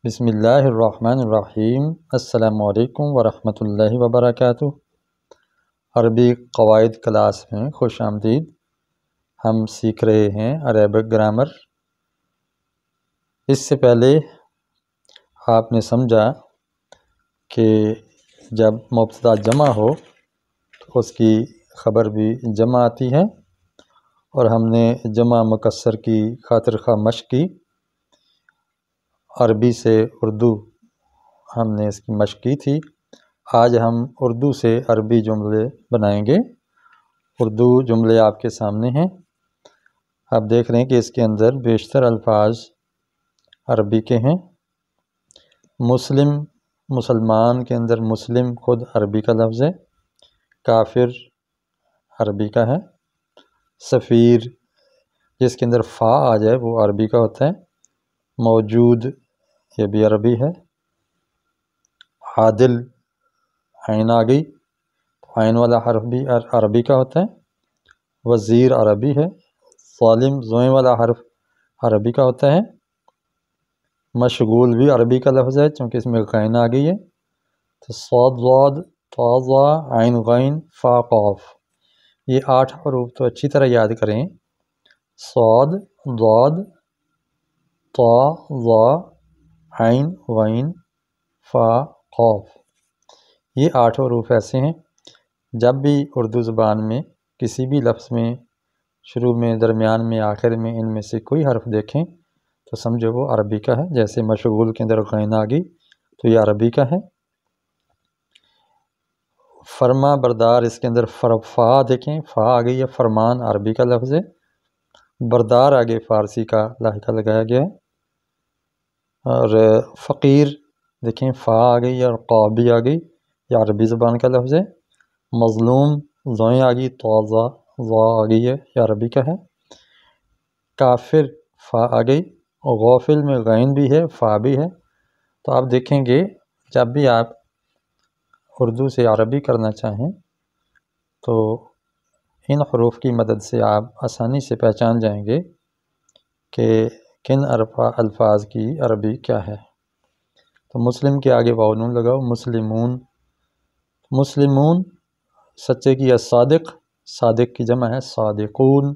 بسم اللہ الرحمن الرحیم۔ السلام علیکم ورحمۃ اللہ وبرکاتہ۔ عربی قواعد کلاس میں خوش آمدید۔ ہم سیکھ رہے ہیں عربک گرامر۔ اس سے پہلے آپ نے سمجھا کہ جب مبتدا جمع ہو تو اس کی خبر بھی جمع آتی ہے، اور ہم نے جمع مکسر کی خاطر خواہ مشق کی۔ عربی سے اردو ہم نے اس کی مشق کی تھی۔ آج ہم اردو سے عربی جملے بنائیں گے۔ اردو جملے آپ کے سامنے ہیں۔ آپ دیکھ رہے ہیں کہ اس کے اندر بیشتر الفاظ عربی کے ہیں۔ مسلمان کے اندر مسلم خود عربی کا لفظ ہے۔ کافر عربی کا ہے۔ سفیر جس کے اندر فا آ جائے وہ عربی کا ہوتا ہے۔ موجود یہ بھی عربی ہے۔ عادل عین آ گئی، عین والا حرف بھی عربی کا ہوتا ہے۔ وزیر عربی ہے۔ ظالم زوئیں والا حرف عربی کا ہوتا ہے۔ مشغول بھی عربی کا لفظ ہے چونکہ اس میں غین آ گئی ہے، تو صاد ضاد طا ظا عین غین فا قاف، یہ 8 حروف تو اچھی طرح یاد کریں۔ صاد ضاد طا ظا عین غین فا قاف، یہ 8 حروف ایسے ہیں جب بھی اردو زبان میں کسی بھی لفظ میں شروع میں، درمیان میں، آخر میں ان میں سے کوئی حرف دیکھیں تو سمجھو وہ عربی کا ہے۔ جیسے مشغول کے اندر غین آ گئی تو یہ عربی کا ہے۔ فرما بردار، اس کے اندر فا دیکھیں، فا آ گئی ہے، فرمان عربی کا لفظ ہے۔ بردار آگے فارسی کا لاحقہ لگایا گیا ہے۔ اور فقیر دیکھیں، فا آ گئی اور قاف بھی آ گئی، یہ عربی زبان کا لفظ ہے۔ مظلوم زوئیں آ گئی، طا ظا آ گئی ہے، یہ عربی کا ہے۔ کافر فا آ گئی، اور غافل میں غین بھی ہے، فا بھی ہے۔ تو آپ دیکھیں گے جب بھی آپ اردو سے عربی کرنا چاہیں تو ان حروف کی مدد سے آپ آسانی سے پہچان جائیں گے کہ کن الفاظ کی عربی کیا ہے۔ تو مسلم کے آگے واو نون لگاؤ، مسلمون۔ مسلمون سچے کی صادق، صادق کی جمع ہے صادقون،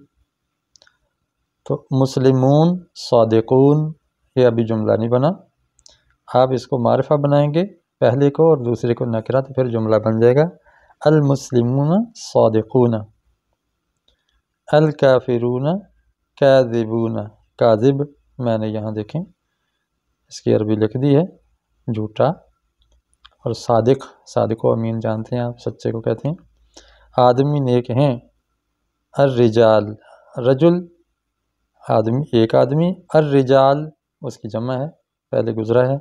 تو مسلمون صادقون، یہ ابھی جملہ نہیں بنا۔ آپ اس کو معرفہ بنائیں گے، پہلے کو اور دوسرے کو نکرہ، تو پھر جملہ بن جائے گا المسلمون صادقون۔ الکافرون کاذبون، کاذب میں نے یہاں دیکھیں اس کی عربی لکھ دی ہے، جھوٹا۔ اور صادق، صادق و امین جانتے ہیں آپ، سچے کو کہتے ہیں۔ آدمی نیک ہیں۔ الرجال، رجل آدمی، ایک آدمی، الرجال اس کی جمع ہے، پہلے گزرا ہے۔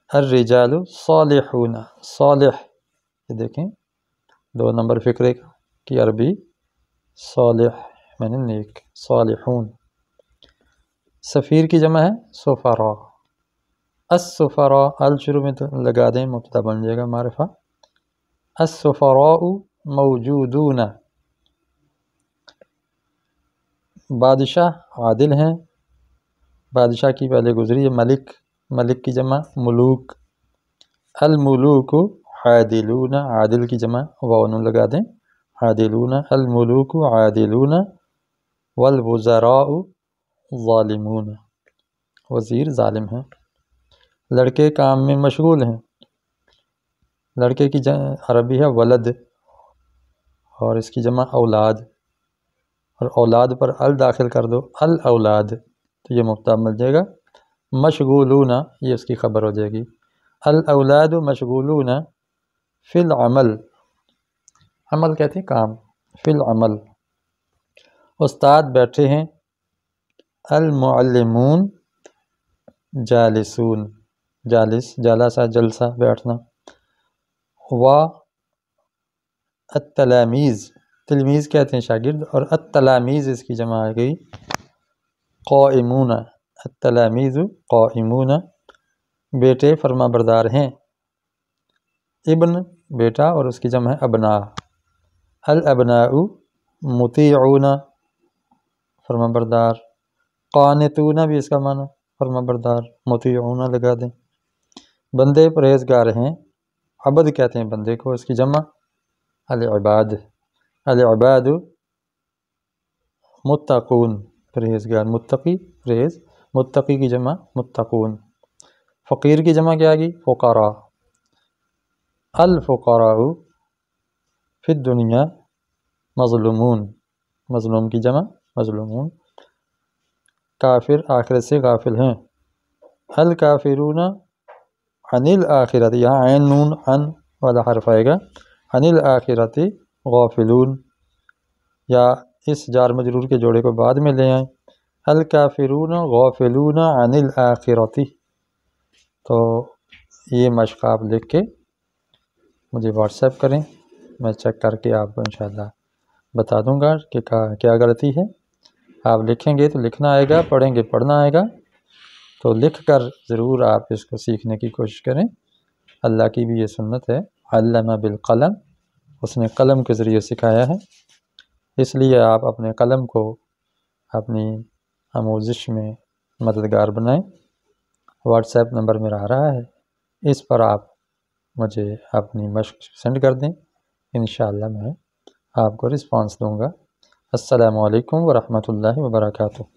الرجال صالحون، صالح یہ دیکھیں 2 نمبر فقرے کی عربی صالح میں نے نیک، صالحون۔ سفیر کی جمع ہے سفراء۔ السفراء، شروع میں تو لگا دیں، مبتدا بن جائے گا معرفہ۔ السفراء موجودون۔ بادشاہ عادل ہیں، بادشاہ کی پہلے گزری ہے ملک، ملک کی جمع ملوک۔ الملوک عادلون، عادل کی جمع واو نون لگا دیں، عادلون۔ الملوک عادلون۔ والوزراء ظالمون، وزیر ظالم ہیں۔ لڑکے کام میں مشغول ہیں، لڑکے کی عربی ہے ولد، اور اس کی جمع اولاد، اور اولاد پر ال داخل کر دو، الاولاد، تو یہ مبتدا مل جائے گا۔ مشغولون یہ اس کی خبر ہو جائے گی۔ الاولاد مشغولون فی العمل، عمل کہتے ہیں کام، فی العمل۔ استاد بیٹھے ہیں۔ المعلمون جالسون، جالس جلسہ جلسہ بیٹھنا۔ التلاميذ، تلمیذ کہتے ہیں شاگرد، اور التلاميذ اس کی جمع آ گئی قائمون، التلاميذ قائمون۔ بیٹے فرما بردار ہیں۔ ابن بیٹا، اور اس کی جمع ہے ابناء۔ الابناء مطیعون فرما بردار۔ قانتون بھی اس کا معنی فرما بردار، مطیعون لگا دیں۔ بندے پرہیزگار ہیں، عبد کہتے ہیں بندے کو، اس کی جمع العباد، العباد متقون پرہیزگار، متقی پرہیز، متقی کی جمع متقون۔ فقیر کی جمع کیا آگی؟ فقراء، الفقراء فی الدنیا مظلومون، مظلوم کی جمع مظلومون۔ کافر آخرت سے غافل ہیں، الکافرون عن الآخرت، یہاں عین نون عن والا حرف آئے گا، عن الآخرت غافلون، یا اس جار مجرور کے جوڑے کو بعد میں لے آئیں، الکافرون غافلون عن الآخرت۔ تو یہ مشق آپ لکھ کے مجھے واٹس ایپ کریں، میں چیک کر کے آپ کو انشاءاللہ بتا دوں گا کہ کیا غلطی ہے۔ آپ لکھیں گے تو لکھنا آئے گا، پڑھیں گے پڑھنا آئے گا، تو لکھ کر ضرور آپ اس کو سیکھنے کی کوشش کریں۔ اللہ کی بھی یہ سنت ہے، علم بالقلم، اس نے قلم کے ذریعے سکھایا ہے، اس لیے آپ اپنے قلم کو اپنی آموزش میں مددگار بنائیں۔ واٹس ایپ نمبر میرا آ رہا ہے، اس پر آپ مجھے اپنی مشق سینڈ کر دیں، انشاءاللہ میں آپ کو رسپانس دوں گا۔ السلام علیکم ورحمۃ اللہ وبرکاتہ۔